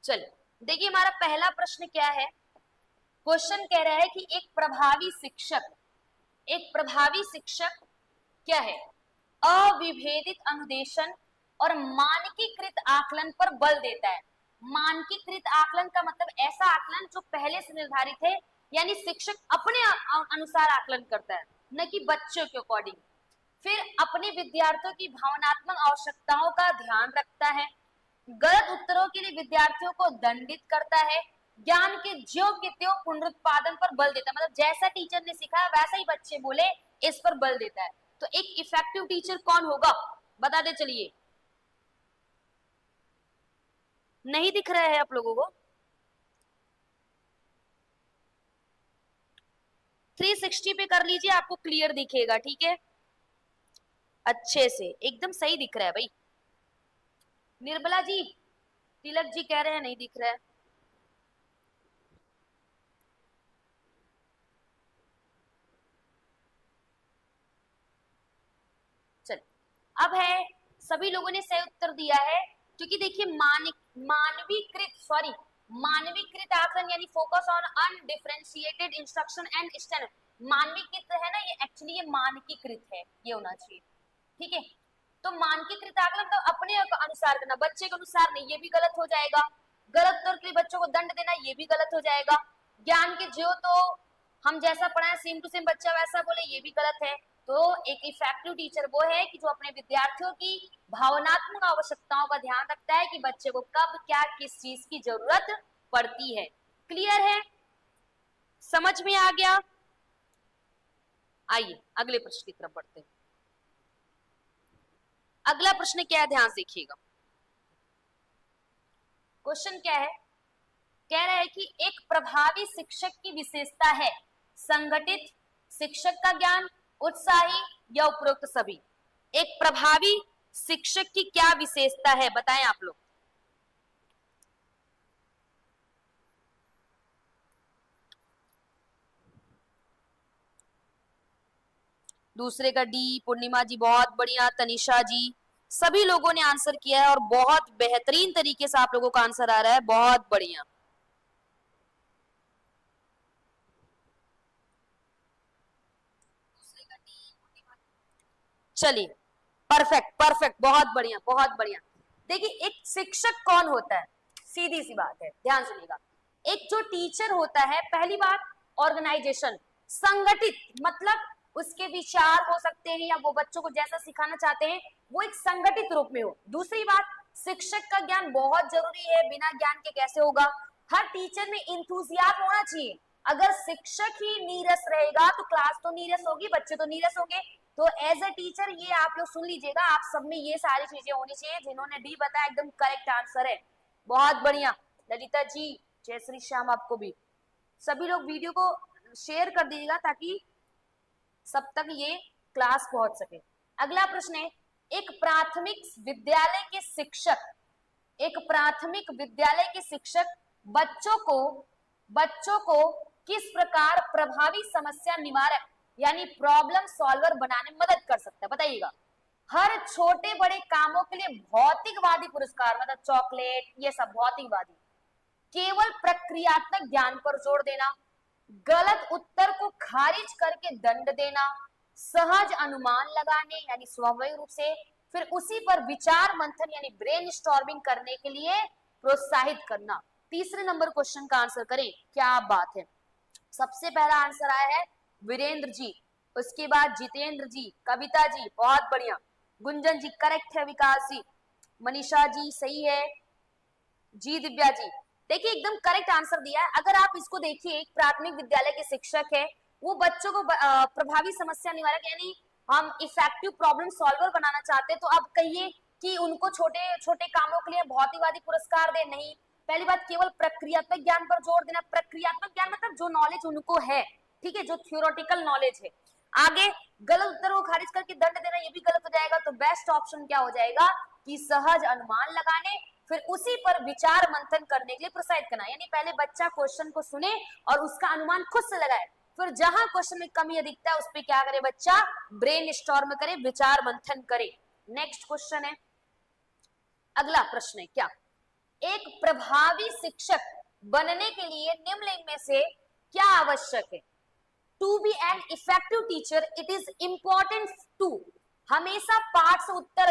चलिए देखिए हमारा पहला प्रश्न क्या है। क्वेश्चन कह रहा है कि एक प्रभावी शिक्षक क्या है? अविभेदित अनुदेशन और मानकीकृत आकलन पर बल देता है। मानकीकृत आकलन का मतलब ऐसा आकलन जो पहले से निर्धारित है, यानी शिक्षक अपने अनुसार आकलन करता है, न कि बच्चों के अकॉर्डिंग। फिर अपने विद्यार्थियों की भावनात्मक आवश्यकताओं का ध्यान रखता है। गलत उत्तरों के लिए विद्यार्थियों को दंडित करता है। ज्ञान के ज्यों के त्यों पुनरुत्पादन पर बल देता है, मतलब जैसा टीचर ने सिखाया वैसा ही बच्चे बोले, इस पर बल देता है। तो एक इफेक्टिव टीचर कौन होगा बता दे चलिए। नहीं दिख रहा है आप लोगों को? 360 पे कर लीजिए, आपको क्लियर दिखेगा। ठीक है, अच्छे से एकदम सही दिख रहा है भाई। निर्मला जी, तिलक जी कह रहे हैं नहीं दिख रहा है। चल, अब है सभी लोगों ने सही उत्तर दिया है, क्योंकि देखिए मानवीकृत आकलन यानी focus on undifferentiated instruction and standard. मानवीकृत है ना, ये एक्चुअली ये मानकीकृत है, ये होना चाहिए। ठीक है, तो मानकीकृत आकलन तो अपने अनुसार करना, बच्चे के अनुसार नहीं, ये भी गलत हो जाएगा। गलत उत्तर के लिए बच्चों को दंड देना, ये भी गलत हो जाएगा। ज्ञान के ज्यों तो हम जैसा पढ़ाएं सेम टू सेम बच्चा वैसा बोले, ये भी गलत है। तो एक इफेक्टिव टीचर वो है कि जो अपने विद्यार्थियों की भावनात्मक आवश्यकताओं का ध्यान रखता है कि बच्चे को कब क्या किस चीज की जरूरत पड़ती है। क्लियर है? समझ में आ गया? आइए अगले प्रश्न की तरफ बढ़ते हैं। अगला प्रश्न क्या है, ध्यान से देखिएगा। क्वेश्चन क्या है? कह रहा है कि एक प्रभावी शिक्षक की विशेषता है संगठित, शिक्षक का ज्ञान, उत्साही या उपरोक्त सभी। एक प्रभावी शिक्षक की क्या विशेषता है बताएं आप लोग। दूसरे का डी, पूर्णिमा जी बहुत बढ़िया, तनिषा जी, सभी लोगों ने आंसर किया है और बहुत बेहतरीन तरीके से आप लोगों का आंसर आ रहा है, बहुत बढ़िया। चलिए परफेक्ट परफेक्ट, बहुत बढ़िया बहुत बढ़िया। देखिए एक शिक्षक कौन होता है, सीधी सी बात है, ध्यान सुनिएगा। एक जो टीचर होता है, पहली बात ऑर्गेनाइजेशन, संगठित मतलब उसके विचार हो सकते हैं या वो बच्चों को जैसा सिखाना चाहते हैं वो एक संगठित रूप में हो। दूसरी बात, शिक्षक का ज्ञान बहुत जरूरी है, बिना ज्ञान के कैसे होगा। हर टीचर में इंथुजियाज्म होना चाहिए। अगर शिक्षक ही नीरस रहेगा तो क्लास तो नीरस होगी, बच्चे तो नीरस होंगे। तो एज ए टीचर ये आप लोग सुन लीजिएगा, आप सब में ये सारी चीजें होनी चाहिए। जिन्होंने डी बताया एकदम करेक्ट आंसर है, बहुत बढ़िया। ललिता जी, जय श्री श्याम आपको भी। सभी लोग वीडियो को शेयर कर दीजिएगा ताकि सब तक ये क्लास पहुंच सके। अगला प्रश्न है, एक प्राथमिक विद्यालय के शिक्षक बच्चों को किस प्रकार प्रभावी समस्या निवारक यानी प्रॉब्लम सॉल्वर बनाने में मदद कर सकता है बताइएगा। हर छोटे बड़े कामों के लिए भौतिकवादी पुरस्कार, मतलब चॉकलेट, ये सब भौतिकवादी। केवल प्रक्रियात्मक ज्ञान पर जोर देना, गलत उत्तर को खारिज करके दंड देना, सहज अनुमान लगाने यानी स्वाभाविक रूप से, फिर उसी पर विचार मंथन यानी ब्रेनस्टॉर्मिंग करने के लिए प्रोत्साहित करना। तीसरे नंबर क्वेश्चन का आंसर करें, क्या बात है। सबसे पहला आंसर आया है वीरेंद्र जी, उसके बाद जितेंद्र जी, कविता जी बहुत बढ़िया, गुंजन जी करेक्ट है, विकास जी, मनीषा जी सही है जी, दिव्या जी देखिए एकदम करेक्ट आंसर दिया है। अगर आप इसको देखिए, एक प्राथमिक विद्यालय के शिक्षक है, वो बच्चों को प्रभावी समस्या निवारक यानी हम इफेक्टिव प्रॉब्लम सॉल्वर बनाना चाहते हैं। तो अब कहिए कि उनको छोटे छोटे कामों के लिए भौतिकवादी पुरस्कार दे, नहीं। पहली बात, केवल प्रक्रियात्मक ज्ञान पर जोर देना। प्रक्रियात्मक ज्ञान मतलब जो नॉलेज उनको है, ठीक है, जो थियोरेटिकल नॉलेज है। आगे गलत उत्तर को खारिज करके दंड देना, ये भी गलत हो जाएगा। तो बेस्ट ऑप्शन क्या हो जाएगा कि सहज अनुमान लगाने, फिर उसी पर विचार मंथन करने के लिए प्रोत्साहित करना। यानी पहले बच्चा क्वेश्चन को सुने और उसका अनुमान खुद से लगाए, फिर जहां क्वेश्चन में कमी अधिकता है उस पर क्या करे बच्चा, ब्रेन स्टॉर्म करे, विचार मंथन करे। नेक्स्ट क्वेश्चन है, अगला प्रश्न है क्या, एक प्रभावी शिक्षक बनने के लिए निम्नलिखित में से क्या आवश्यक है? To be an effective teacher it is important to, हमेशा पाठ से उत्तर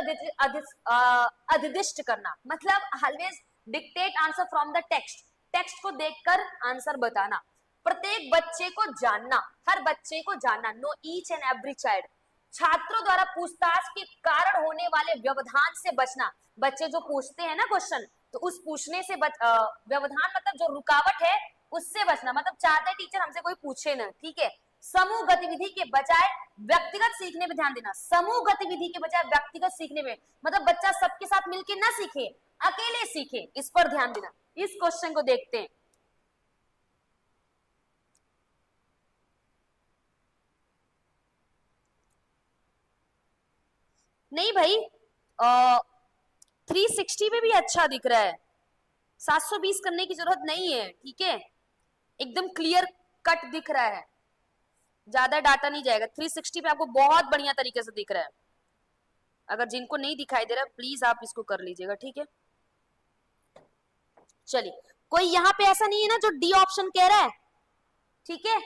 अधिदिष्ट करना, मतलब always dictate answer from the text, text को देखकर आंसर बताना, प्रत्येक बच्चे को जानना, हर बच्चे को जानना, know each and every child, छात्रों द्वारा पूछताछ के कारण होने वाले व्यवधान से बचना, बच्चे जो पूछते हैं ना क्वेश्चन, तो उस पूछने से व्यवधान मतलब जो रुकावट है उससे बचना, मतलब चाहते हैं टीचर हमसे कोई पूछे ना, ठीक है। समूह गतिविधि के बजाय व्यक्तिगत सीखने पे ध्यान देना, समूह गतिविधि के बजाय व्यक्तिगत सीखने में, मतलब बच्चा सबके साथ मिलकर ना सीखे, अकेले सीखे, इस पर ध्यान देना। इस क्वेश्चन को देखते हैं। नहीं भाई 360 पे भी अच्छा दिख रहा है, 720 करने की जरूरत नहीं है, ठीक है, एकदम क्लियर कट दिख रहा है, ज्यादा डाटा नहीं जाएगा। 360 पे आपको बहुत बढ़िया तरीके से दिख रहा है। अगर जिनको नहीं दिखाई दे रहा प्लीज आप इसको कर लीजिएगा, ठीक है। चलिए, कोई यहाँ पे ऐसा नहीं है ना जो डी ऑप्शन कह रहा है, ठीक है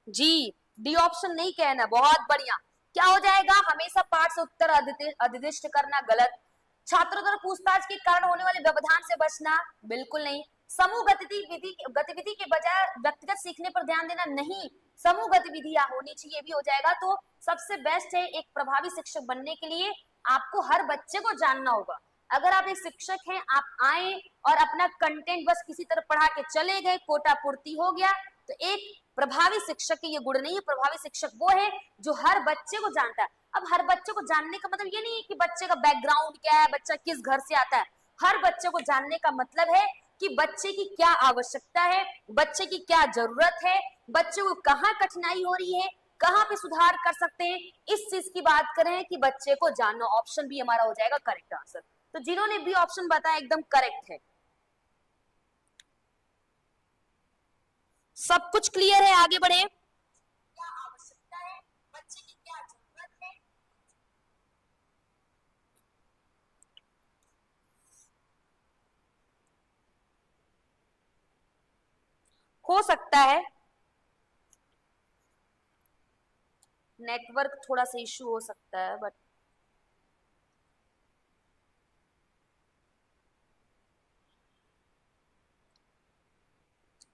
जी, डी ऑप्शन नहीं कहना, बहुत बढ़िया। क्या हो जाएगा? हमेशा पाठ से उत्तर अधिदिष्ट करना, गलत। छात्रों द्वारा पूछताछ के कारण होने वाले व्यवधान से बचना, बिल्कुल नहीं। समूह गतिविधि के बजाय व्यक्तिगत सीखने पर ध्यान देना, नहीं, समूह गतिविधियां होनी चाहिए, भी हो जाएगा। तो सबसे बेस्ट है एक प्रभावी शिक्षक बनने के लिए आपको हर बच्चे को जानना होगा। अगर आप एक शिक्षक हैं, आप आए और अपना कंटेंट बस किसी तरह पढ़ा के चले गए, कोटा पूर्ति हो गया, तो एक प्रभावी शिक्षक के ये गुण नहीं है। प्रभावी शिक्षक वो है जो हर बच्चे को जानता है। अब हर बच्चे को जानने का मतलब ये नहीं है कि बच्चे का बैकग्राउंड क्या है, बच्चा किस घर से आता है। हर बच्चे को जानने का मतलब है कि बच्चे की क्या आवश्यकता है, बच्चे की क्या जरूरत है, बच्चे को कहाँ कठिनाई हो रही है, कहाँ पे सुधार कर सकते हैं, इस चीज की बात करें कि बच्चे को जानना। ऑप्शन भी हमारा हो जाएगा करेक्ट आंसर। तो जिन्होंने भी ऑप्शन बताया एकदम करेक्ट है। सब कुछ क्लियर है, आगे बढ़े। क्या आवश्यकता है, बच्चे की क्या जरूरत है। हो सकता है नेटवर्क थोड़ा सा इश्यू हो सकता है, बट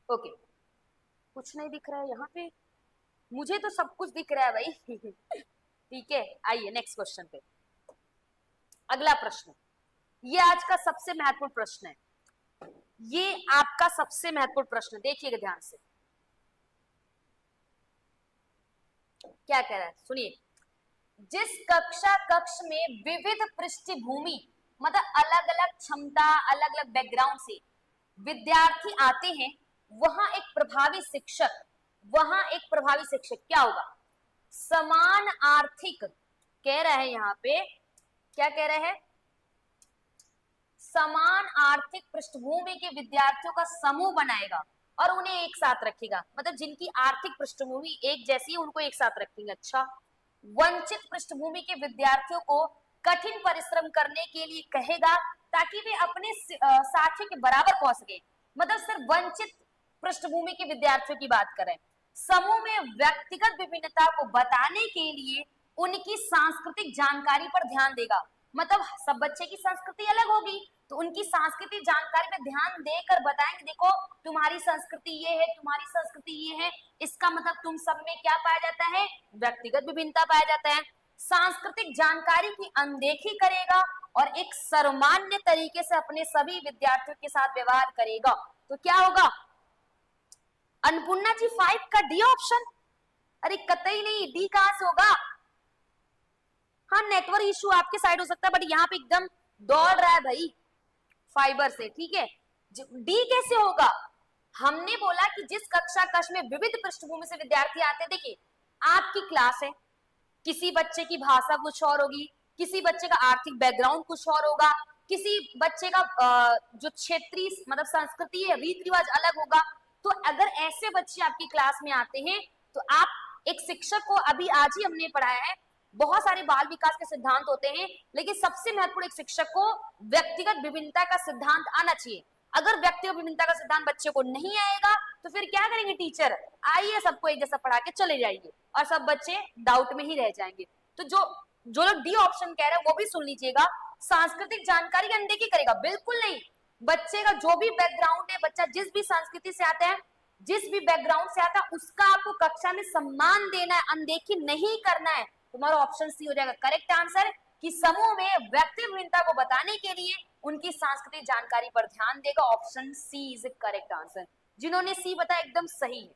ओके, कुछ नहीं दिख रहा है यहाँ पे, मुझे तो सब कुछ दिख रहा है भाई ठीक है, आइए नेक्स्ट क्वेश्चन पे। अगला प्रश्न, ये आज का सबसे महत्वपूर्ण प्रश्न है, ये आपका सबसे महत्वपूर्ण प्रश्न, देखिएगा ध्यान से। क्या कह रहा है सुनिए। जिस कक्ष में विविध पृष्ठभूमि, मतलब अलग अलग क्षमता, अलग अलग बैकग्राउंड से विद्यार्थी आते हैं, वहां एक प्रभावी शिक्षक क्या होगा? समान आर्थिक, कह रहा है यहाँ पे, क्या कह रहे हैं? समान आर्थिक पृष्ठभूमि के विद्यार्थियों का समूह बनाएगा और उन्हें एक साथ रखेगा, मतलब जिनकी आर्थिक पृष्ठभूमि एक जैसी है उनको एक साथ रखेंगे। अच्छा, वंचित पृष्ठभूमि के विद्यार्थियों को कठिन परिश्रम करने के लिए कहेगा ताकि वे अपने साथियों के बराबर पहुंच सके, मतलब सिर्फ वंचित पृष्ठभूमि के विद्यार्थियों की बात करें। समूह में व्यक्तिगत विभिन्नता को बताने के लिए उनकी सांस्कृतिक जानकारी पर ध्यान देगा, मतलब सब बच्चे की संस्कृति अलग होगी तो उनकी सांस्कृतिक जानकारी पे ध्यान देकर बताएंगे, देखो तुम्हारी संस्कृति ये है, तुम्हारी संस्कृति ये है, इसका मतलब तुम सब में क्या पाया जाता है? व्यक्तिगत विभिन्नता पाया जाता है। सांस्कृतिक जानकारी की अनदेखी करेगा और एक सर्वमान्य तरीके से अपने सभी विद्यार्थियों के साथ व्यवहार करेगा। तो क्या होगा? अन्नपूर्णा जी 5 का डी ऑप्शन? अरे कतई नहीं, डी कहां से होगा? हाँ, नेटवर्क इशू आपके साइड हो सकता है, बट यहाँ पे एकदम दौड़ रहा है भाई फाइबर से, ठीक है। डी कैसे होगा? हमने बोला कि जिस कक्ष में विविध पृष्ठभूमि से विद्यार्थी आते हैं, देखिए आपकी क्लास है, किसी बच्चे की भाषा कुछ और होगी, किसी बच्चे का आर्थिक बैकग्राउंड कुछ और होगा, किसी बच्चे का जो क्षेत्रीय मतलब संस्कृति है, रीति रिवाज अलग होगा। तो अगर ऐसे बच्चे आपकी क्लास में आते हैं तो आप एक शिक्षक को, अभी आज ही हमने पढ़ाया है बहुत सारे बाल विकास के सिद्धांत होते हैं, लेकिन सबसे महत्वपूर्ण एक शिक्षक को व्यक्तिगत विभिन्नता का सिद्धांत आना चाहिए। अगर व्यक्तिगत विभिन्नता का सिद्धांत बच्चे को नहीं आएगा तो फिर क्या करेंगे टीचर, आइए सबको एक जैसा पढ़ा के चले जाइए और सब बच्चे डाउट में ही रह जाएंगे। तो जो लोग डी ऑप्शन कह रहे हैं वो भी सुन लीजिएगा, सांस्कृतिक जानकारी अनदेखी करेगा, बिल्कुल नहीं। बच्चे का जो भी बैकग्राउंड है, बच्चा जिस भी संस्कृति से आता है, जिस भी बैकग्राउंड से आता है, उसका आपको कक्षा में सम्मान देना है, अनदेखी नहीं करना है। तुम्हारा ऑप्शन सी हो जाएगा करेक्ट आंसर, कि समूह में व्यक्ति विभिन्नता को बताने के लिए उनकी सांस्कृतिक जानकारी पर ध्यान देगा। Option C is correct answer. जिन्होंने सी बताया एकदम सही है।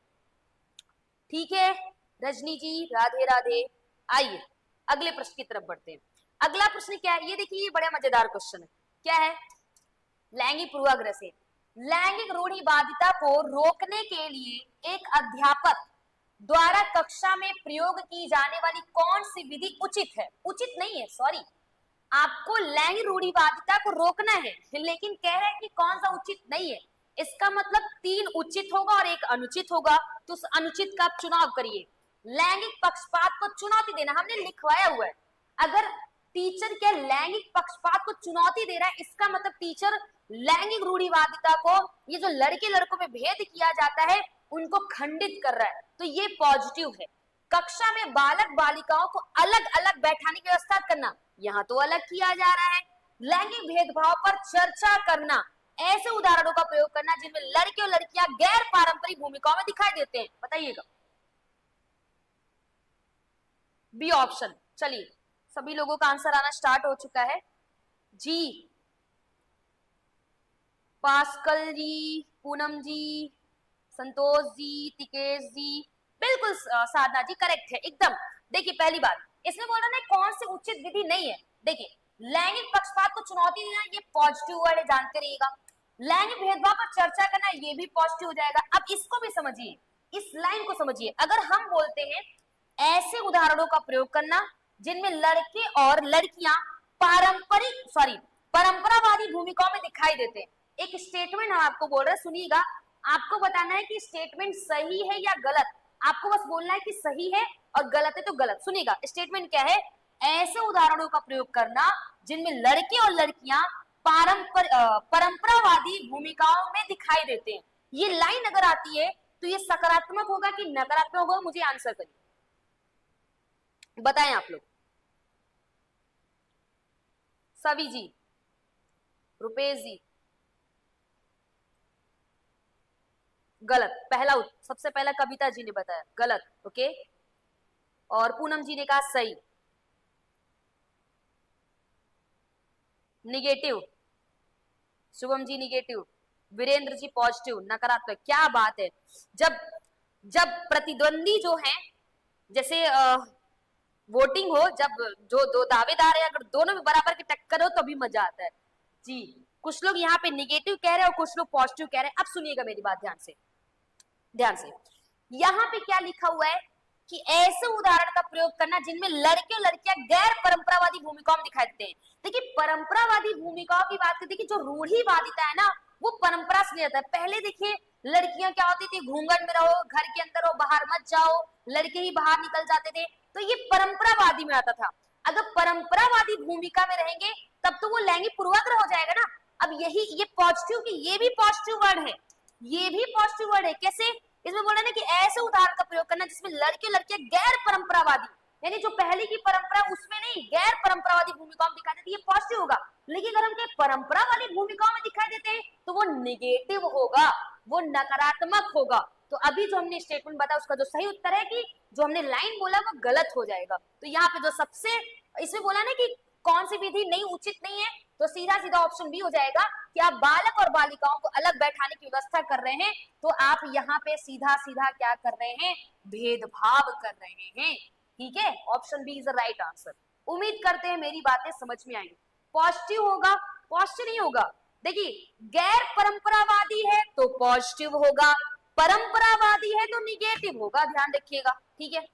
ठीक है रजनी जी, राधे राधे। आइए अगले प्रश्न की तरफ बढ़ते हैं। अगला प्रश्न क्या है, ये देखिए, ये बड़ा मजेदार क्वेश्चन है। क्या है, लैंगिक पूर्वाग्रह से लैंगिक रूढ़िवादिता को रोकने के लिए एक अध्यापक द्वारा कक्षा में प्रयोग की जाने वाली कौन सी विधि उचित है? उचित नहीं है, सॉरी, आपको लैंगिक रूढ़िवादिता को रोकना है, लेकिन कह रहे हैं कि कौन सा उचित नहीं है। इसका मतलब 3 उचित होगा और 1 अनुचित होगा, तो उस अनुचित का आप चुनाव करिए। लैंगिक पक्षपात को चुनौती देना हमने लिखवाया हुआ है। अगर टीचर क्या लैंगिक पक्षपात को चुनौती दे रहा है, इसका मतलब टीचर लैंगिक रूढ़िवादिता को, ये जो लड़के लड़कों में भेद किया जाता है, उनको खंडित कर रहा है, तो ये पॉजिटिव है। कक्षा में बालक बालिकाओं को अलग अलग बैठाने की व्यवस्था करना, यहाँ तो अलग किया जा रहा है। लैंगिक भेदभाव पर चर्चा करना, ऐसे उदाहरणों का प्रयोग करना जिनमें लड़के और लड़कियां गैर पारंपरिक भूमिकाओं में दिखाई देते हैं। बताइएगा बी ऑप्शन। चलिए सभी लोगों का आंसर आना स्टार्ट हो चुका है जी। पास्कल जी, पूनम जी, संतोष जी, तिकेश जी, बिल्कुल साधना जी करेक्ट है एकदम। देखिए पहली बात, इसमें बोल रहा है कौन सी उचित विधि नहीं है। देखिए लैंगिक पक्षपात को चुनौती देना, ये पॉजिटिव वर्ड है, जानते रहिएगा। लैंगिक भेदभाव पर चर्चा करना, ये भी पॉजिटिव हो जाएगा। अब इसको भी समझिए, इस लाइन को समझिए। अगर हम बोलते हैं ऐसे उदाहरणों का प्रयोग करना जिनमें लड़के और लड़कियां परंपरावादी भूमिकाओं में दिखाई देते हैं, एक स्टेटमेंट हम आपको बोल रहे हैं, सुनिएगा। आपको बताना है कि स्टेटमेंट सही है या गलत, आपको बस बोलना है कि सही है और गलत है तो गलत। सुनिएगा स्टेटमेंट क्या है, ऐसे उदाहरणों का प्रयोग करना जिनमें लड़के और लड़कियां परंपरावादी भूमिकाओं में दिखाई देते हैं। ये लाइन अगर आती है तो ये सकारात्मक होगा कि नकारात्मक होगा, मुझे आंसर करिए, बताएं आप लोग। सभी जी, रुपेश जी, गलत। सबसे पहला कविता जी ने बताया गलत, ओके। और पूनम जी ने कहा सही, negative. Shubham ji negative, Virendra ji positive, नकारात्मक। क्या बात है, जब प्रतिद्वंदी जो है, जैसे वोटिंग हो, जब जो दो दावेदार है अगर दोनों में बराबर की टक्कर हो तो भी मजा आता है जी। कुछ लोग यहाँ पे निगेटिव कह रहे हैं और कुछ लोग पॉजिटिव कह रहे हैं। अब सुनिएगा मेरी बात ध्यान से। यहाँ पे क्या लिखा हुआ है कि ऐसे उदाहरण का प्रयोग करना जिनमें लड़के और लड़कियां गैर परंपरावादी भूमिकाओं में दिखाई देते हैं। देखिए परंपरावादी भूमिकाओं की बात करते हैं कि जो रूढ़िवादिता है ना, वो परंपरा से नहीं आता है। पहले देखिए लड़कियां क्या होती थी, घूंघट में रहो, घर के अंदर हो, बाहर मत जाओ, लड़के ही बाहर निकल जाते थे, तो ये परंपरावादी में आता था। अगर परंपरावादी भूमिका में रहेंगे तब तो वो लैंगिक पूर्वाग्रह हो जाएगा ना। अब ये पॉजिटिव की, ये भी पॉजिटिव वर्ड है, ये भी पॉजिटिव वर्ड है। कैसे, इसमें बोला ना कि ऐसे उदाहरण का प्रयोग करना जिसमें लड़के लड़कियां गैर परंपरावादी, यानी जो पहले की परंपरा उसमें नहीं, गैर परंपरावादी भूमिकाओं में दिखाई देती है, ये पॉजिटिव होगा। लेकिन अगर हम परंपरा वाली भूमिकाओं में दिखाई देते हैं तो वो निगेटिव होगा, वो नकारात्मक होगा। तो अभी जो हमने स्टेटमेंट बताया उसका जो सही उत्तर है कि जो हमने लाइन बोला वो गलत हो जाएगा। तो यहाँ पे जो सबसे इसमें बोला ना कि कौन सी विधि नहीं उचित नहीं है, तो सीधा सीधा ऑप्शन बी हो जाएगा कि आप बालक और बालिकाओं को अलग बैठाने की व्यवस्था कर रहे हैं, तो आप यहाँ पे सीधा सीधा क्या कर रहे हैं, भेदभाव कर रहे हैं। ठीक है, option B is the right answer. उम्मीद करते हैं मेरी बातें समझ में आएंगी। पॉजिटिव होगा, पॉजिटिव नहीं होगा। देखिए गैर परंपरावादी है तो पॉजिटिव होगा, परंपरावादी है तो निगेटिव होगा, ध्यान रखिएगा। ठीक है,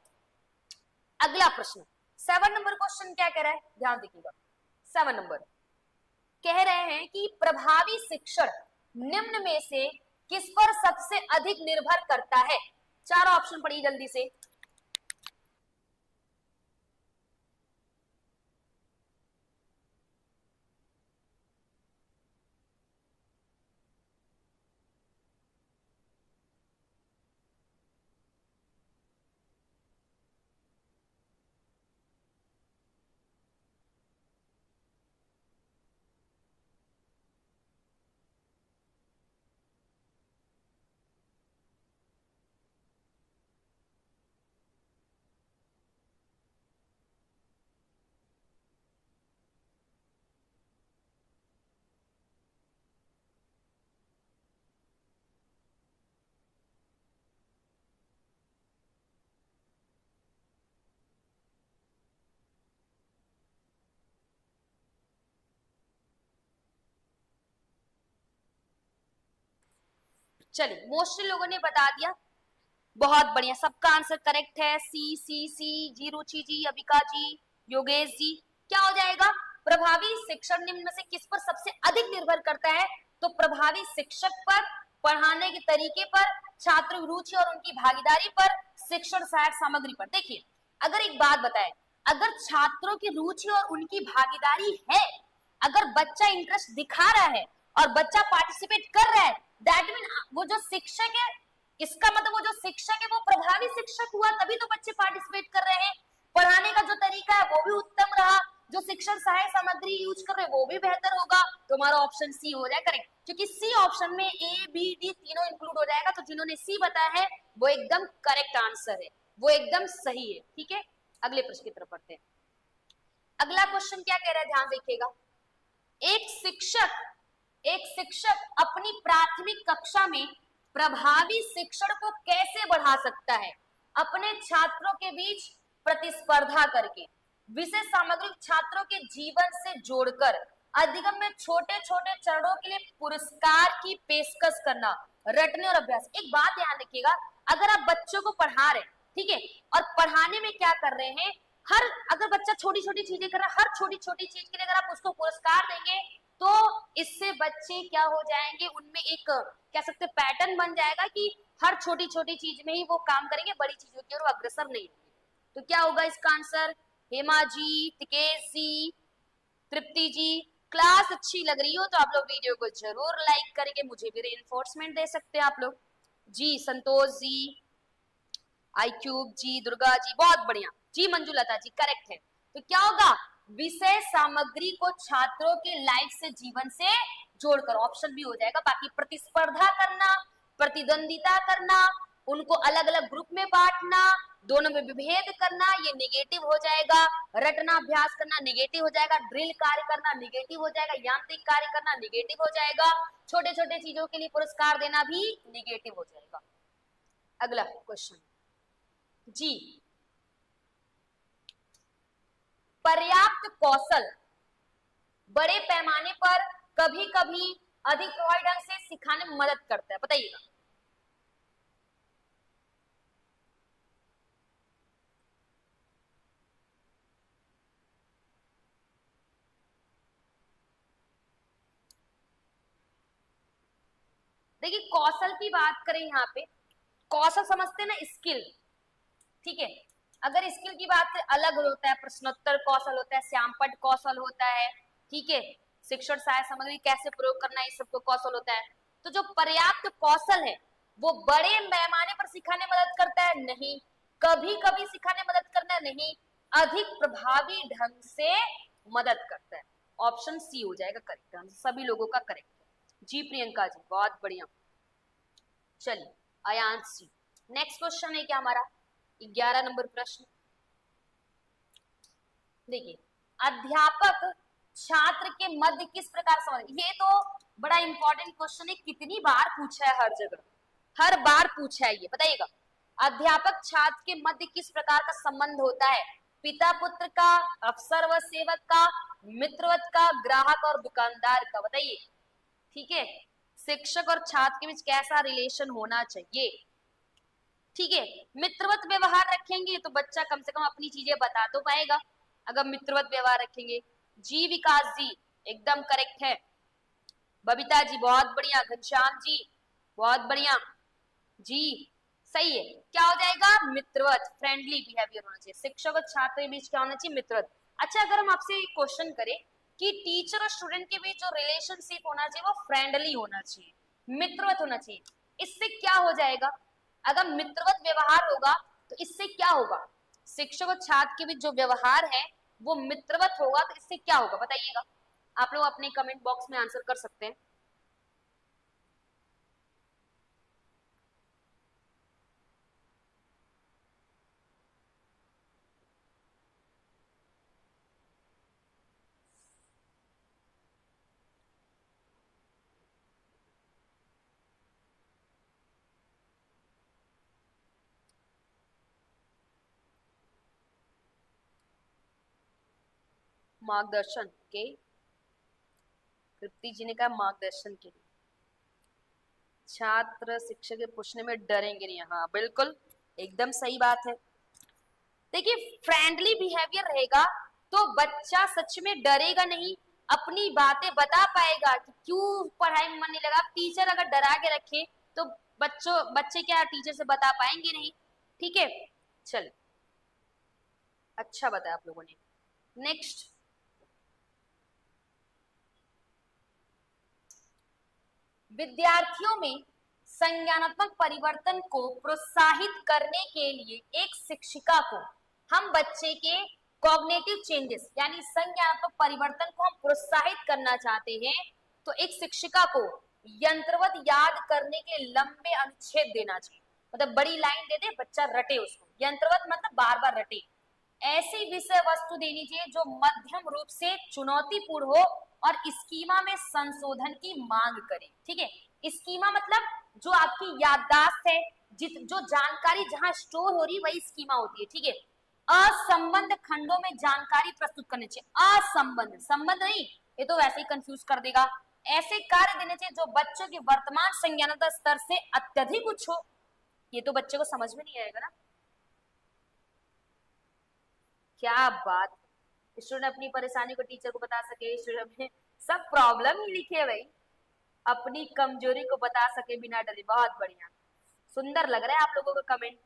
अगला प्रश्न 7 नंबर क्वेश्चन क्या कह रहा है, ध्यान देखिएगा। 7 नंबर कह रहे हैं कि प्रभावी शिक्षण निम्न में से किस पर सबसे अधिक निर्भर करता है। 4 ऑप्शन पढ़िए जल्दी से। चलिए मोस्टली लोगों ने बता दिया, बहुत बढ़िया, सबका आंसर करेक्ट है। सी सी सी जी, रुचि जी, अबिका जी, योगेश जी। क्या हो जाएगा? प्रभावी शिक्षण निम्न में से किस पर सबसे अधिक निर्भर करता है? तो प्रभावी शिक्षक पर, पढ़ाने के तरीके पर, छात्र की रुचि और उनकी भागीदारी पर, शिक्षण सहायक सामग्री पर। देखिए, अगर एक बात बताएं, अगर छात्रों की रुचि और उनकी भागीदारी है, अगर बच्चा इंटरेस्ट दिखा रहा है और बच्चा पार्टिसिपेट कर रहा है, दैट मीन वो जो शिक्षक है, इसका मतलब वो जो शिक्षक है वो प्रभावी शिक्षक हुआ, तभी तो बच्चे पार्टिसिपेट कर रहे हैं। पढ़ाने का जो तरीका है वो भी उत्तम रहा, जो शिक्षण सहायक सामग्री यूज कर रहे हैं वो भी बेहतर होगा। तो हमारा ऑप्शन सी हो जाए करेक्ट, क्योंकि सी ऑप्शन में ए बी डी तीनों इंक्लूड हो जाएगा। तो जिन्होंने सी बताया है वो एकदम करेक्ट आंसर है, वो एकदम सही है। ठीक है, अगले प्रश्न की तरफ बढ़ते हैं। अगला क्वेश्चन क्या कह रहा है, ध्यान देखिएगा। एक शिक्षक अपनी प्राथमिक कक्षा में प्रभावी शिक्षण को कैसे बढ़ा सकता है? अपने छात्रों के बीच प्रतिस्पर्धा करके, विषय सामग्री छात्रों के जीवन से जोड़कर, अधिगम में छोटे छोटे चरणों के लिए पुरस्कार की पेशकश करना, रटने और अभ्यास। एक बात ध्यान रखिएगा, अगर आप बच्चों को पढ़ा रहे हैं, ठीक है, और पढ़ाने में क्या कर रहे हैं, हर अगर बच्चा छोटी छोटी चीजें कर रहा है, हर छोटी छोटी चीज के लिए अगर आप उसको पुरस्कार देंगे तो इससे बच्चे क्या हो जाएंगे, उनमें एक कह सकते पैटर्न बन जाएगा कि हर छोटी छोटी चीज में ही वो काम करेंगे, बड़ी चीजों की ओर अग्रसर नहीं होंगे। तो क्या होगा इसका आंसर? हेमा जी, तिकेश जी, तृप्ति जी, क्लास अच्छी लग रही हो तो आप लोग वीडियो को जरूर लाइक करके मुझे भी रेनफोर्समेंट दे सकते हैं आप लोग जी। संतोष जी, आईक्यूब जी, दुर्गा जी, बहुत बढ़िया जी। मंजुलता जी करेक्ट है। तो क्या होगा? विषय सामग्री को छात्रों के लाइफ से, जीवन से जोड़कर, ऑप्शन भी हो जाएगा। बाकी प्रतिस्पर्धा करना, प्रतिद्वंदिता करना, उनको अलग अलग ग्रुप में बांटना, दोनों में विभेद करना, ये निगेटिव हो जाएगा। रटना अभ्यास करना निगेटिव हो जाएगा। ड्रिल कार्य करना निगेटिव हो जाएगा। यांत्रिक कार्य करना निगेटिव हो जाएगा। छोटे छोटे चीजों के लिए पुरस्कार देना भी निगेटिव हो जाएगा। अगला क्वेश्चन जी, पर्याप्त कौशल बड़े पैमाने पर कभी कभी अधिक प्रभावी ढंग से सिखाने में मदद करता है, बताइएगा। देखिए, कौशल की बात करें, यहाँ पे कौशल समझते हैं ना, स्किल, ठीक है। अगर स्किल की बात करें, अलग होता है, प्रश्नोत्तर कौशल होता है, श्यामपट्ट कौशल होता है, ठीक है, शिक्षण सहायक सामग्री कैसे प्रयोग करना है, इस सबको कौशल होता है। तो जो पर्याप्त कौशल है वो बड़े पैमाने पर सिखाने में मदद करता है? नहीं। कभी कभी सिखाने में मदद करना है? नहीं। अधिक प्रभावी ढंग से मदद करता है। ऑप्शन सी हो जाएगा करेक्ट आंसर, सभी लोगों का करेक्ट है जी। प्रियंका जी बहुत बढ़िया। चलिए अयांश जी, नेक्स्ट क्वेश्चन है क्या हमारा 11 नंबर प्रश्न। देखिए, अध्यापक छात्र के मध्य किस प्रकार संबंध, ये तो बड़ा इंपॉर्टेंट क्वेश्चन है, कितनी बार पूछा है, हर जगह हर बार पूछा है, ये बताइएगा। अध्यापक छात्र के मध्य किस प्रकार का संबंध होता है? पिता पुत्र का, अफसर व सेवक का, मित्रवत का, ग्राहक और दुकानदार का, बताइए। ठीक है, शिक्षक और छात्र के बीच कैसा रिलेशन होना चाहिए? ठीक है, मित्रवत व्यवहार रखेंगे तो बच्चा कम से कम अपनी चीजें बता तो पाएगा, अगर मित्रवत व्यवहार रखेंगे। जी विकास जी एकदम करेक्ट है। बबीता जी बहुत बढ़िया। घनश्याम जी बहुत बढ़िया जी, सही है। क्या हो जाएगा? मित्रवत, फ्रेंडली बिहेवियर होना चाहिए। शिक्षक और छात्र के बीच क्या होना चाहिए? मित्रवत। अच्छा, अगर हम आपसे एक क्वेश्चन करें कि टीचर और स्टूडेंट के बीच जो रिलेशनशिप होना चाहिए वो फ्रेंडली होना चाहिए, मित्रवत होना चाहिए, इससे क्या हो जाएगा? अगर मित्रवत व्यवहार होगा तो इससे क्या होगा? शिक्षक और छात्र के बीच जो व्यवहार है वो मित्रवत होगा, तो इससे क्या होगा बताइएगा। आप लोग अपने कमेंट बॉक्स में आंसर कर सकते हैं। मार्गदर्शन के, तृप्ति जी ने कहा मार्गदर्शन के लिए। छात्र शिक्षक के पूछने में डरेंगे नहीं, हाँ बिल्कुल एकदम सही बात है। देखिए फ्रेंडली बिहेवियर रहेगा तो बच्चा सच में डरेगा नहीं, अपनी बातें बता पाएगा कि क्यों पढ़ाई में मन नहीं लगा। टीचर अगर डरा के रखे तो बच्चे क्या टीचर से बता पाएंगे नहीं। ठीक है, चल अच्छा बताया आप लोगों ने। नेक्स्ट, विद्यार्थियों में संज्ञानात्मक परिवर्तन को प्रोत्साहित करने के लिए एक शिक्षिका को हम बच्चे के कॉग्निटिव चेंजेस यानी संज्ञानात्मक परिवर्तन को हम प्रोत्साहित करना चाहते हैं तो एक शिक्षिका को यंत्रवत याद करने के लंबे अनुच्छेद देना चाहिए। मतलब बड़ी लाइन दे दे, बच्चा रटे उसको। यंत्रवत मतलब बार बार रटे। ऐसी विषय वस्तु देनी चाहिए जो मध्यम रूप से चुनौतीपूर्ण हो और स्कीमा में संशोधन की मांग करे। ठीक है, स्कीमा मतलब जो आपकी याददाश्त है, जो जानकारी जहां स्टोर हो रही वही स्कीमा होती है। ठीक है, असंबद्ध खंडों में जानकारी प्रस्तुत करनी चाहिए। असंबद्ध, संबंध नहीं, ये तो वैसे ही कंफ्यूज कर देगा। ऐसे कार्य देने चाहिए जो बच्चों के वर्तमान संज्ञानात्मक स्तर से अत्यधिक उच्च हो। ये तो बच्चे को समझ में नहीं आएगा ना। क्या बात, स्टूडेंट अपनी परेशानी को टीचर को बता सके, स्टूडेंट में सब प्रॉब्लम ही लिखे भाई, अपनी कमजोरी को बता सके बिना डरे। बहुत बढ़िया, सुंदर लग रहा है आप लोगों का कमेंट।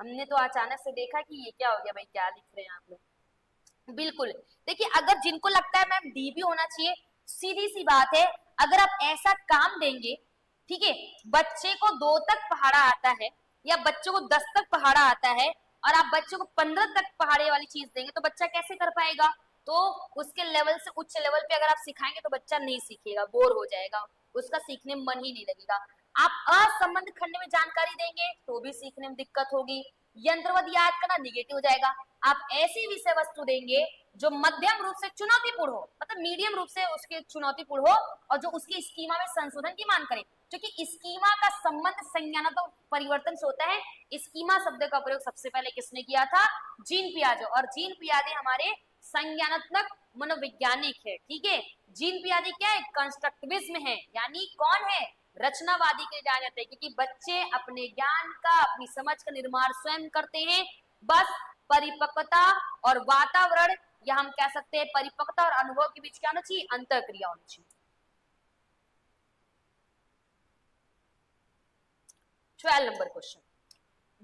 हमने तो अचानक से देखा कि ये क्या हो गया भाई, क्या लिख रहे हैं आप लोग। बिल्कुल, देखिए अगर जिनको लगता है मैम डी भी होना चाहिए, सीधी सी बात है, अगर आप ऐसा काम देंगे, ठीक है, बच्चे को 2 तक पहाड़ा आता है या बच्चे को 10 तक पहाड़ा आता है और आप बच्चे को 15 तक पहाड़े वाली चीज देंगे तो बच्चा कैसे कर पाएगा। तो उसके लेवल से उच्च लेवल पे अगर आप सिखाएंगे तो बच्चा नहीं सीखेगा, बोर हो जाएगा, उसका सीखने में मन ही नहीं लगेगा। आप असंबद्ध खंड में जानकारी देंगे तो भी सीखने में दिक्कत होगी, यंत्रवत याद करना निगेटिव हो जाएगा। आप ऐसी विषय वस्तु देंगे जो मध्यम रूप से चुनौतीपूर्ण हो, मतलब मीडियम रूप से उसके चुनौतीपूर्ण हो और जो उसकी स्कीमा में संशोधन की मांग करे, क्योंकि स्कीमा का संबंध संज्ञानात्मक परिवर्तन से होता है। स्कीमा शब्द का प्रयोग सबसे पहले किसने किया था, जीन पियाजे, और जीन पियाजे हमारे संज्ञानात्मक मनोवैज्ञानिक है। ठीक है, जीन पियाजे क्या है, कंस्ट्रक्टिविज्म है, यानी कौन है, रचनावादी के जाने जाते हैं, क्योंकि बच्चे अपने ज्ञान का, अपनी समझ का निर्माण स्वयं करते हैं। बस परिपक्वता और वातावरण, या हम कह सकते हैं परिपक्वता और अनुभव के बीच क्या होना चाहिए, अंतरक्रिया होनी चाहिए। 12 नंबर क्वेश्चन,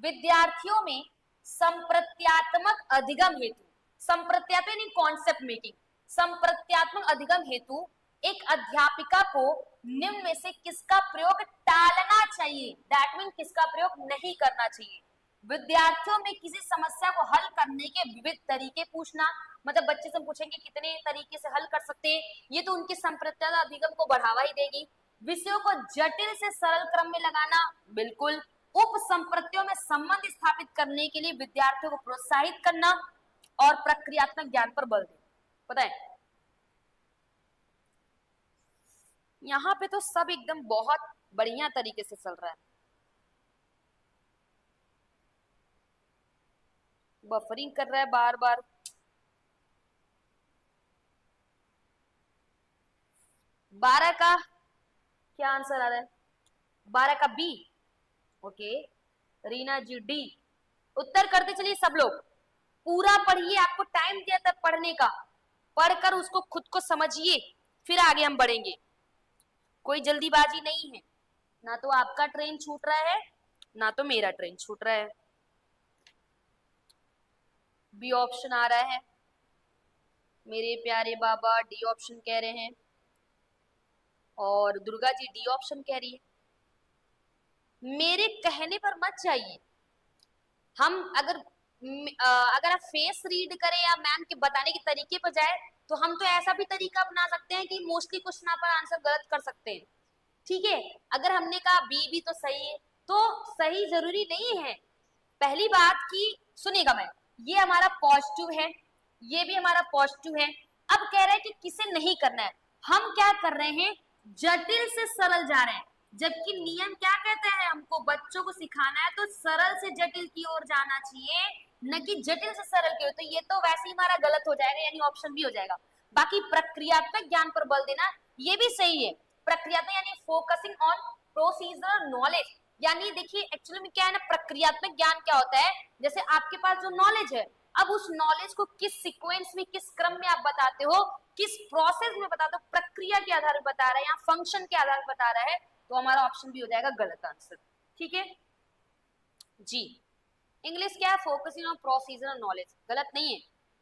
विद्यार्थियों में संप्रत्यात्मक अधिगम हेतु, संप्रत्यात्मक यानी कॉन्सेप्ट मेकिंग, संप्रत्यात्मक अधिगम हेतु एक अध्यापिका को निम्न में से किसका प्रयोग टालना चाहिए। दैट मीन किसका प्रयोग नहीं करना चाहिए। विद्यार्थियों में किसी समस्या को हल करने के विविध तरीके पूछना, मतलब बच्चे से पूछेंगे कितने तरीके से हल कर सकते हैं, ये तो उनके संप्रत्यात्मक अधिगम को बढ़ावा ही देगी। विषयों को जटिल से सरल क्रम में लगाना, बिल्कुल। उप संप्रत्तियों में संबंध स्थापित करने के लिए विद्यार्थियों को प्रोत्साहित करना और प्रक्रियात्मक ज्ञान पर बल देना। पता है यहाँ पे तो सब एकदम बहुत बढ़िया तरीके से चल रहा है। बफरिंग कर रहा है बार बार। बारह का क्या आंसर आ रहा है, 12 का B. Okay, Reena ji D. उत्तर करते चलिए सब लोग, पूरा पढ़िए, आपको टाइम दिया था पढ़ने का, पढ़कर उसको खुद को समझिए, फिर आगे हम बढ़ेंगे। कोई जल्दीबाजी नहीं है, ना तो आपका ट्रेन छूट रहा है ना तो मेरा ट्रेन छूट रहा है। बी ऑप्शन आ रहा है, मेरे प्यारे बाबा डी ऑप्शन कह रहे हैं, और दुर्गा जी डी ऑप्शन कह रही है। मेरे कहने पर मत जाइए, हम अगर आप फेस रीड करें या मैम के बताने के तरीके पर जाए तो हम तो ऐसा भी तरीका अपना सकते हैं कि मोस्टली क्वेश्चन पर आंसर गलत कर सकते हैं। ठीक है, अगर हमने कहा बी भी तो सही है, तो सही जरूरी नहीं है। पहली बात की सुनिएगा, मैं ये हमारा पॉजिटिव है, ये भी हमारा पॉजिटिव है। अब कह रहे हैं कि किसे नहीं करना है, हम क्या कर रहे हैं, जटिल से सरल जा रहे हैं, जबकि नियम क्या कहते हैं, हमको बच्चों को सिखाना है तो सरल से जटिल की ओर जाना चाहिए, न कि जटिल से सरल की ओर। तो ये तो वैसे ही हमारा गलत हो जाएगा, यानी ऑप्शन भी हो जाएगा। बाकी प्रक्रियात्मक ज्ञान पर बल देना ये भी सही है। प्रक्रियात्मक यानी फोकसिंग ऑन प्रोसीजरल नॉलेज, यानी देखिए एक्चुअली में क्या है ना, प्रक्रियात्मक ज्ञान क्या होता है, जैसे आपके पास जो नॉलेज है, अब उस नॉलेज को किस सीक्वेंस में, किस क्रम में आप बताते हो, किस प्रोसेस में बताते हो, प्रक्रिया के आधार पर बता रहा है या फंक्शन के आधार पर बता रहा है, तो हमारा ऑप्शन भी हो जाएगा गलत आंसर। ठीक है जी, इंग्लिश क्या है, फोकसिंग ऑन प्रोसीजरल नॉलेज, गलत नहीं है।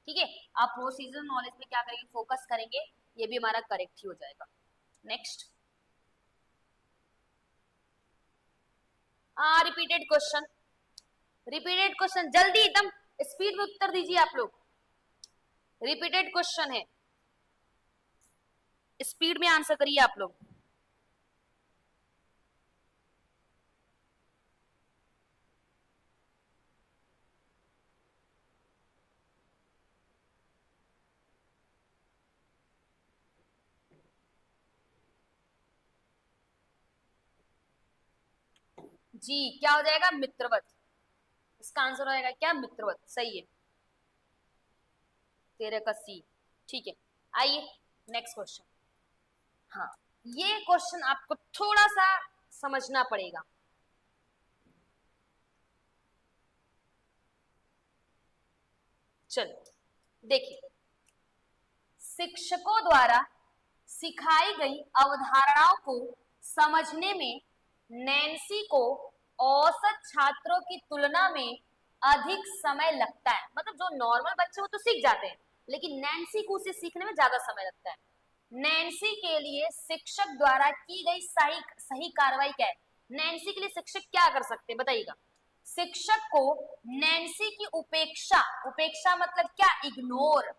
ठीक है, आप प्रोसीजरल नॉलेज में क्या करेंगे, फोकस करेंगे, ये भी हमारा करेक्ट ही हो जाएगा। Next, repeated question, repeated question, जल्दी एकदम स्पीड में उत्तर दीजिए आप लोग, रिपीटेड क्वेश्चन है, स्पीड में आंसर करिए आप लोग। जी, क्या हो जाएगा, मित्रवत, इसका आंसर हो जाएगा क्या, मित्रवत, सही है, 13 का सी। ठीक है, आइए नेक्स्ट क्वेश्चन। हाँ, ये क्वेश्चन आपको थोड़ा सा समझना पड़ेगा। चलो देखिए, शिक्षकों द्वारा सिखाई गई अवधारणाओं को समझने में नैन्सी को औसत छात्रों की तुलना में अधिक समय लगता है। मतलब जो नॉर्मल बच्चे वो तो सीख जाते हैं, लेकिन नैन्सी को उसे सीखने में ज्यादा समय लगता है। नैन्सी के लिए शिक्षक द्वारा की गई सही कार्रवाई क्या है, नैन्सी के लिए शिक्षक क्या कर सकते हैं बताइएगा। शिक्षक को नैन्सी की उपेक्षा, उपेक्षा मतलब क्या, इग्नोर,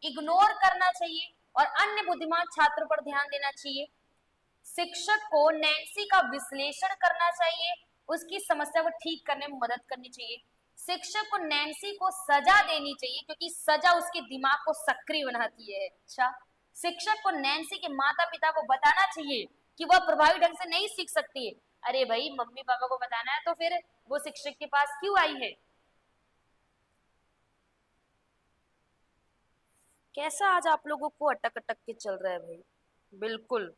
इग्नोर करना चाहिए और अन्य बुद्धिमान छात्रों पर ध्यान देना चाहिए। शिक्षक को नैन्सी का विश्लेषण करना चाहिए, उसकी समस्या को ठीक करने में मदद करनी चाहिए। शिक्षक को नैन्सी को सजा देनी चाहिए क्योंकि सजा उसके दिमाग को सक्रिय बनाती है। अच्छा, शिक्षक को नैन्सी के माता पिता को बताना चाहिए कि वह प्रभावी ढंग से नहीं सीख सकती है। अरे भाई, मम्मी पापा को बताना है तो फिर वो शिक्षक के पास क्यों आई है। कैसा आज आप लोगों को अटक अटक के चल रहा है भाई, बिल्कुल।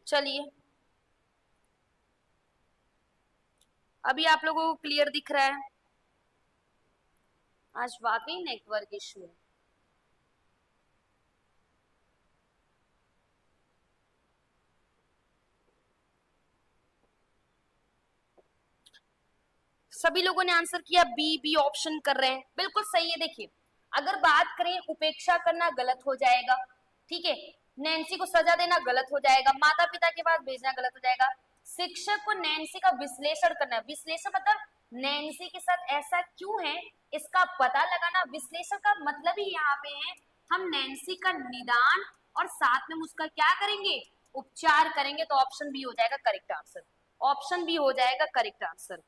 चलिए, अभी आप लोगों को क्लियर दिख रहा है। आज वाकई नेटवर्क इशू है। सभी लोगों ने आंसर किया, बी, बी ऑप्शन कर रहे हैं, बिल्कुल सही है। देखिए, अगर बात करें, उपेक्षा करना गलत हो जाएगा, ठीक है, नैन्सी को सजा देना गलत हो जाएगा, माता पिता के पास भेजना गलत हो जाएगा। शिक्षक को नैन्सी का विश्लेषण करना, विश्लेषण मतलब नैन्सी के साथ ऐसा क्यों है इसका पता लगाना। विश्लेषण का मतलब ही यहाँ पे है हम नैन्सी का निदान और साथ में उसका क्या करेंगे, उपचार करेंगे। तो ऑप्शन बी हो जाएगा करेक्ट आंसर, ऑप्शन बी हो जाएगा करेक्ट आंसर।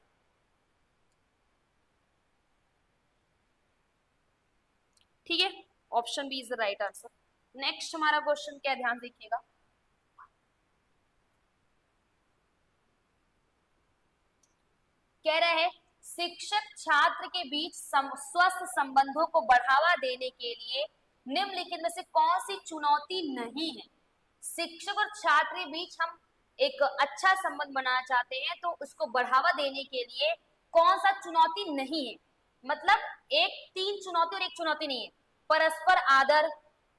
ठीक है, option B is the right answer. Next हमारा क्वेश्चन क्या, ध्यान देखिएगा। कह रहा है, शिक्षक छात्र के बीच स्वस्थ संबंधों को बढ़ावा देने के लिए निम्नलिखित में से कौन सी चुनौती नहीं है। शिक्षक और छात्र के बीच हम एक अच्छा संबंध बनाना चाहते हैं, तो उसको बढ़ावा देने के लिए कौन सा चुनौती नहीं है। मतलब एक, 3 चुनौती और एक चुनौती नहीं है। परस्पर आदर,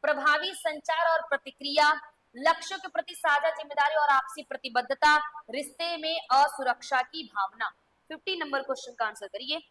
प्रभावी संचार और प्रतिक्रिया, लक्ष्यों के प्रति साझा जिम्मेदारी और आपसी प्रतिबद्धता, रिश्ते में असुरक्षा की भावना। 50 नंबर क्वेश्चन का आंसर करिए।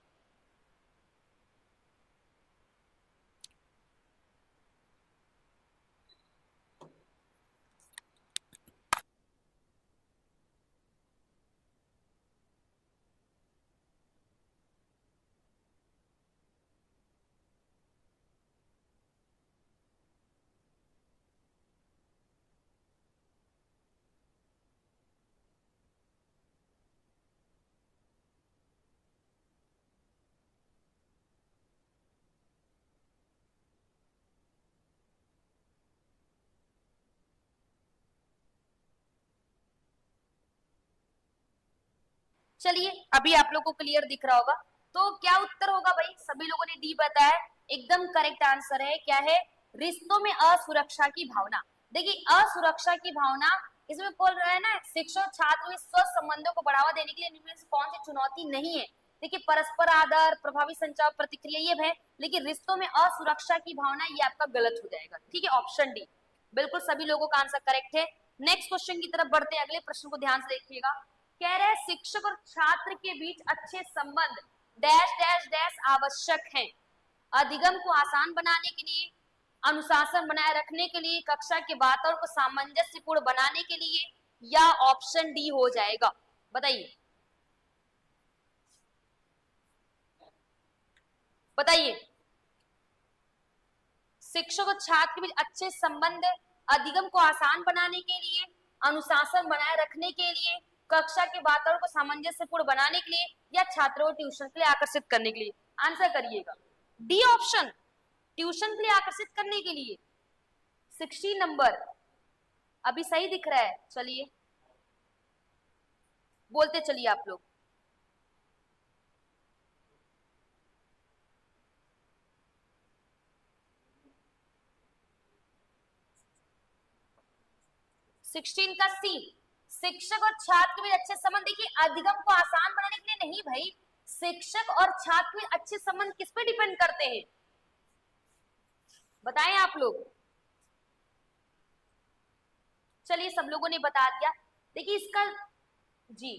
चलिए अभी आप लोग को क्लियर दिख रहा होगा। तो क्या उत्तर होगा भाई? सभी लोगों ने डी बताया, एकदम करेक्ट आंसर है। क्या है? रिश्तों में असुरक्षा की भावना। देखिए असुरक्षा की भावना इसमें बोल रहा है ना, शिक्षक छात्र में स्वस्थ संबंधों को बढ़ावा देने के लिए इनमें से कौन सी चुनौती नहीं है? देखिए परस्पर आदर, प्रभावी संचार, प्रतिक्रिया ये है, लेकिन रिश्तों में असुरक्षा की भावना ये आपका गलत हो जाएगा। ठीक है, ऑप्शन डी बिल्कुल सभी लोगों का आंसर करेक्ट है। नेक्स्ट क्वेश्चन की तरफ बढ़ते हैं, अगले प्रश्न को ध्यान से देखिएगा। कह रहे हैं शिक्षक और छात्र के बीच अच्छे संबंध डैश डैश डैश आवश्यक हैं। अधिगम को आसान बनाने के लिए, अनुशासन बनाए रखने के लिए, कक्षा के वातावरण को सामंजस्यपूर्ण बनाने के लिए, या ऑप्शन डी हो जाएगा? बताइए बताइए। शिक्षक और छात्र के बीच अच्छे संबंध अधिगम को आसान बनाने के लिए, अनुशासन बनाए रखने के लिए, कक्षा के वातावरण को सामंजस्यपूर्ण बनाने के लिए, या छात्रों को ट्यूशन के लिए आकर्षित करने के लिए। आंसर करिएगा। डी ऑप्शन, ट्यूशन के लिए आकर्षित करने के लिए। 60 नंबर अभी सही दिख रहा है? चलिए बोलते चलिए आप लोग। सिक्सटीन का सी, शिक्षक और छात्र के बीच अच्छे संबंध। देखिए अधिगम को आसान बनाने के लिए नहीं भाई, शिक्षक और छात्र में अच्छे संबंध किस पे डिपेंड करते हैं? बताएं आप लोग। चलिए सब लोगों ने बता दिया। देखिए इसका जी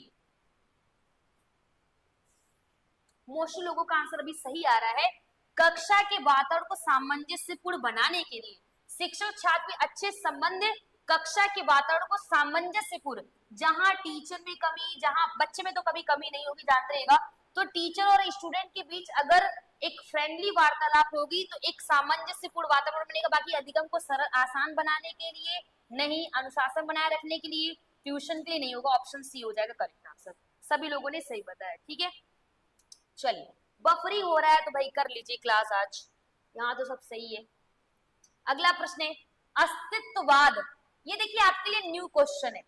मोस्टली लोगों का आंसर अभी सही आ रहा है। कक्षा के वातावरण को सामंजस्यपूर्ण बनाने के लिए शिक्षक छात्र में अच्छे संबंध, कक्षा के वातावरण को सामंजस्यपूर्ण, जहां टीचर में कमी, जहां बच्चे में तो कभी कमी नहीं होगी जानते रहेगा, तो टीचर और स्टूडेंट के बीच अगर एक फ्रेंडली वार्तालाप होगी तो एक सामंजस्यपूर्ण वातावरण बनेगा। बाकी अधिगम को सरल आसान बनाने के लिए नहीं, अनुशासन बनाए रखने के लिए, ट्यूशन के लिए नहीं होगा। ऑप्शन सी हो जाएगा करेक्ट आंसर। सभी लोगों ने सही बताया। ठीक है चलिए, बफरी हो रहा है तो भाई कर लीजिए क्लास आज, यहाँ तो सब सही है। अगला प्रश्न है अस्तित्ववाद। ये देखिए आपके लिए न्यू क्वेश्चन है,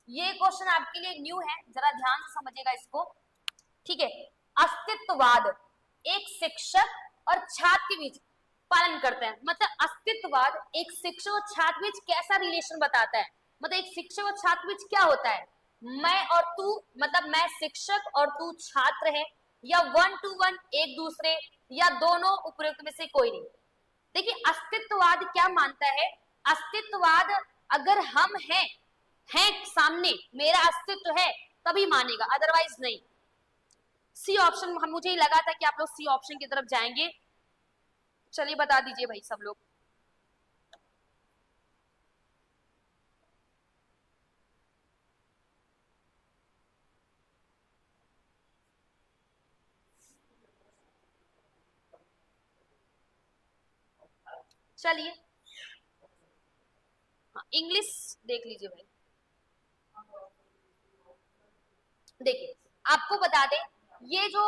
ये क्वेश्चन आपके लिए न्यू है, जरा ध्यान से समझिएगा इसको। ठीक है, अस्तित्ववाद एक शिक्षक और छात्र के बीच पालन करते हैं। मतलब अस्तित्ववाद एक शिक्षक और छात्र के बीच कैसा रिलेशन बताता है? मतलब एक शिक्षक और छात्र के बीच क्या होता है? मैं और तू, मतलब मैं शिक्षक और तू छात्र है, या 1 to 1 एक दूसरे, या दोनों उपयुक्त में से कोई नहीं। देखिए अस्तित्ववाद क्या मानता है? अस्तित्ववाद अगर हम हैं सामने, मेरा अस्तित्व है तभी मानेगा, अदरवाइज नहीं। सी ऑप्शन, मुझे ही लगा था कि आप लोग सी ऑप्शन की तरफ जाएंगे। चलिए बता दीजिए भाई सब लोग। चलिए हाँ, इंग्लिश देख लीजिए भाई। देखिए आपको बता दें, ये जो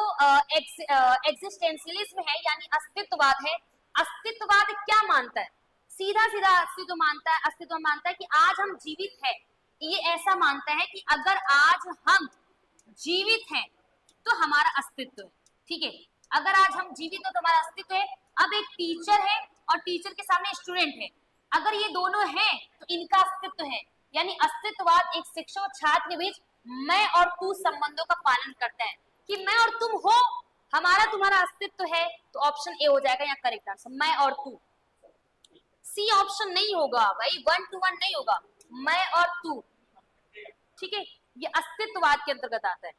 एग्जिस्टेंशियलिज्म है यानी अस्तित्ववाद है, अस्तित्ववाद क्या मानता है? सीधा सीधा अस्तित्व मानता है, अस्तित्व मानता है कि आज हम जीवित हैं। ये ऐसा मानता है कि अगर आज हम जीवित हैं तो हमारा अस्तित्व है। ठीक है, अगर आज हम जीवित हो तो हमारा अस्तित्व है। अब एक टीचर है और टीचर के सामने स्टूडेंट है, अगर ये दोनों हैं तो इनका अस्तित्व है। यानी अस्तित्ववाद एक शिक्षक और छात्र के बीच मैं और तू संबंधों का पालन करता है कि मैं और तुम हो, हमारा तुम्हारा अस्तित्व है। तो ऑप्शन ए हो जाएगा यहाँ करेक्ट आंसर, मैं और तू। सी ऑप्शन नहीं होगा भाई, 1 to 1 नहीं होगा, मैं और तू, ठीक है, ये अस्तित्ववाद के अंतर्गत आता है।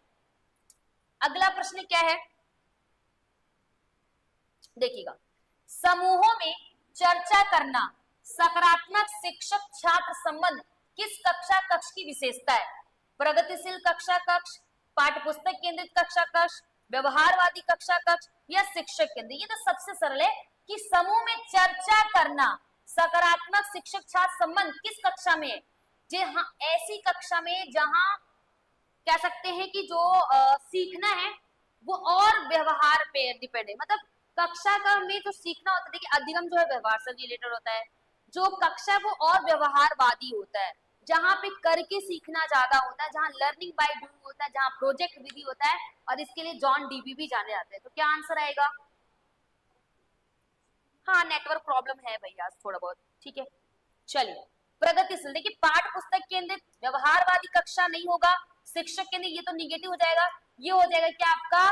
अगला प्रश्न क्या है, देखिएगा, समूहों में चर्चा करना सकारात्मक शिक्षक छात्र संबंध किस कक्षा कक्ष की विशेषता है? प्रगतिशील कक्षा कक्ष, पाठ्यपुस्तक केंद्रित कक्षा कक्ष, व्यवहारवादी कक्षा कक्ष या शिक्षक केंद्रित? ये तो सबसे सरल है कि समूह में चर्चा करना सकारात्मक शिक्षक छात्र संबंध किस कक्षा में है? जी हाँ, ऐसी कक्षा में जहां कह सकते हैं कि जो सीखना है वो और व्यवहार पे डिपेंड है। मतलब कक्षा का में जो सीखना होता है, देखिए अधिगम जो है व्यवहार से रिलेटेड होता है, जो कक्षा है वो और व्यवहारवादी होता है, जहाँ पे करके सीखना ज्यादा होता है, जहाँ लर्निंग बाय डूइंग होता है, जहाँ प्रोजेक्ट विधि होता है, और इसके लिए जॉन डीबी भी जाने जाते हैं। तो क्या आंसर आएगा? हाँ, नेटवर्क प्रॉब्लम है भैया थोड़ा बहुत, ठीक है। चलिए, प्रगतिशील, देखिए पाठ पुस्तक केंद्रित व्यवहारवादी कक्षा नहीं होगा, शिक्षक केंद्रित ये तो निगेटिव हो जाएगा, ये हो जाएगा क्या आपका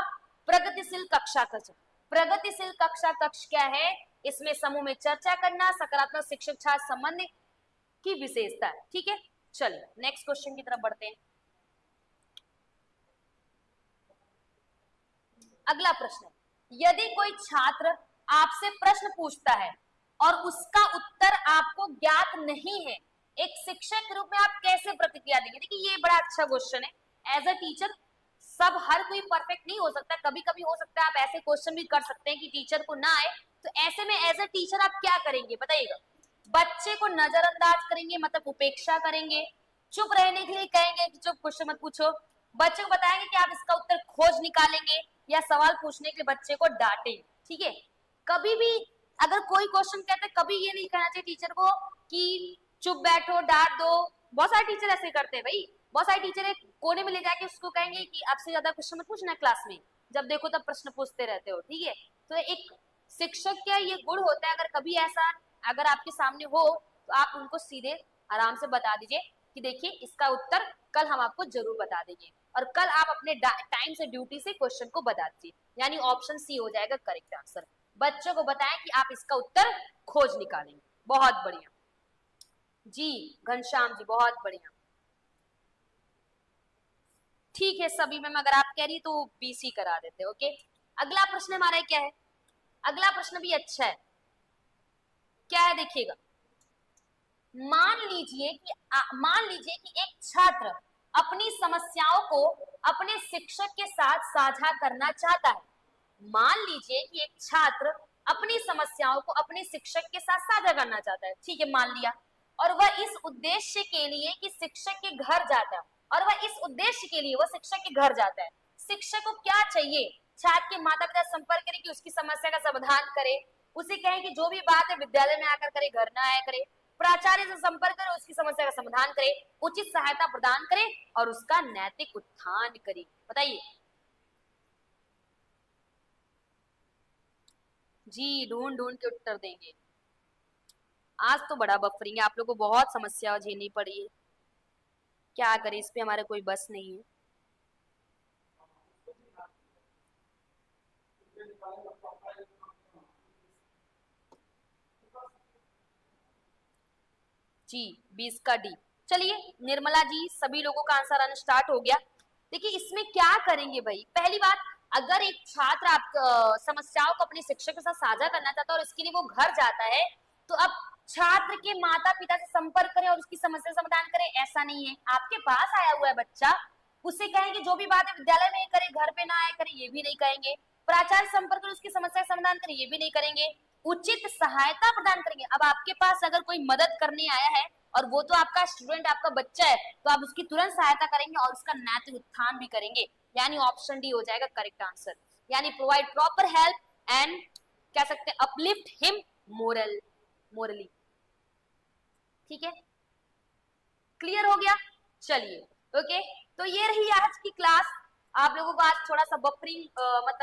प्रगतिशील कक्षा कक्ष। प्रगतिशील कक्षा कक्ष क्या है? इसमें समूह में चर्चा करना सकारात्मक शिक्षक छात्र संबंध की विशेषता है, ठीक है। चलिए नेक्स्ट क्वेश्चन की तरफ बढ़ते हैं। अगला प्रश्न, यदि कोई छात्र आपसे प्रश्न पूछता है और उसका उत्तर आपको ज्ञात नहीं है, एक शिक्षक के रूप में आप कैसे प्रतिक्रिया देंगे? देखिए ये बड़ा अच्छा क्वेश्चन है। एज अ टीचर सब हर कोई परफेक्ट नहीं हो सकता, कभी कभी हो सकता है आप ऐसे क्वेश्चन भी कर सकते हैं कि टीचर को ना आए, तो ऐसे में एज अ टीचर आप क्या करेंगे बताइएगा? बच्चे को नजरअंदाज करेंगे, मतलब उपेक्षा करेंगे, चुप रहने के लिए कहेंगे कि चुप क्वेश्चन मत पूछो, बच्चे को बताएंगे कि आप इसका उत्तर खोज निकालेंगे, या सवाल पूछने के लिए बच्चे को डांटेंगे, ठीक है। कभी भी अगर कोई क्वेश्चन कहते हैं, कभी ये नहीं कहना चाहिए टीचर को कि चुप बैठो, डांट दो। बहुत सारे टीचर ऐसे करते हैं भाई, बहुत सारे टीचर एक कोने में ले जाके उसको कहेंगे कि आपसे ज्यादा क्वेश्चन मत पूछना क्लास में, जब देखो तब प्रश्न पूछते रहते हो, ठीक है। तो एक शिक्षक का ये गुण होता है, अगर कभी ऐसा अगर आपके सामने हो तो आप उनको सीधे आराम से बता दीजिए कि देखिए इसका उत्तर कल हम आपको जरूर बता देंगे, और कल आप अपने टाइम से ड्यूटी से क्वेश्चन को बता दीजिए, यानी ऑप्शन सी हो जाएगा करेक्ट आंसर। बच्चों को बताएं कि आप इसका उत्तर खोज निकालेंगे। बहुत बढ़िया जी घनश्याम जी, बहुत बढ़िया, ठीक है सभी में, अगर आप कह रही तो बीसी करा देते, ओके। अगला प्रश्न हमारा क्या है? अगला प्रश्न भी अच्छा है, क्या है देखिएगा, मान लीजिए कि एक छात्र अपनी समस्याओं को अपने शिक्षक के साथ साझा करना चाहता है। मान लीजिए कि एक छात्र अपनी समस्याओं को अपने शिक्षक के साथ साझा करना चाहता है, ठीक है, मान लिया, और वह इस उद्देश्य के लिए कि शिक्षक के घर जाता है, और वह इस उद्देश्य के लिए वह शिक्षक के घर जाता है। शिक्षक को क्या चाहिए? छात्र के माता पिता संपर्क करे कि उसकी समस्या का समाधान करे, उसे कहें कि जो भी बात है विद्यालय में आकर करे, घर ना आया करे, प्राचार्य से संपर्क करे, उसकी समस्या का समाधान करे, उचित सहायता प्रदान करे और उसका नैतिक उत्थान करे। बताइए जी, ढूंढ ढूंढ के उत्तर देंगे। आज तो बड़ा बफरिंग है, आप लोगों को बहुत समस्या झेलनी पड़ी है, क्या करें, इस पे हमारे कोई बस नहीं है। जी 20 का डी। चलिए निर्मला जी, सभी लोगों का आंसर आना स्टार्ट हो गया। देखिए इसमें क्या करेंगे भाई, पहली बात, अगर एक छात्र आप समस्याओं को अपने शिक्षक के साथ साझा करना चाहता है और इसके लिए वो घर जाता है, तो अब छात्र के माता पिता से संपर्क करें और उसकी समस्या समाधान करें, ऐसा नहीं है। आपके पास आया हुआ है बच्चा, उसे कहेंगे जो भी बात है विद्यालय में करे, घर पे ना आया करे, ये भी नहीं कहेंगे। प्राचार्य संपर्क करें, उसकी समस्या समाधान करें, ये भी नहीं करेंगे। उचित सहायता प्रदान करेंगे। अब आपके पास अगर कोई मदद करने आया है और वो तो आपका स्टूडेंट, आपका बच्चा है, तो आप उसकी तुरंत सहायता करेंगे और उसका नैतिक उत्थान भी करेंगे, यानी ऑप्शन डी हो जाएगा करेक्ट आंसर, यानी प्रोवाइड प्रॉपर हेल्प एंड कह सकते हैं अपलिफ्ट हिम मोरली। ठीक है, क्लियर हो गया? चलिए ओके, तो ये रही आज की क्लास। आप लोगों को आज थोड़ा सा बफरिंग मतलब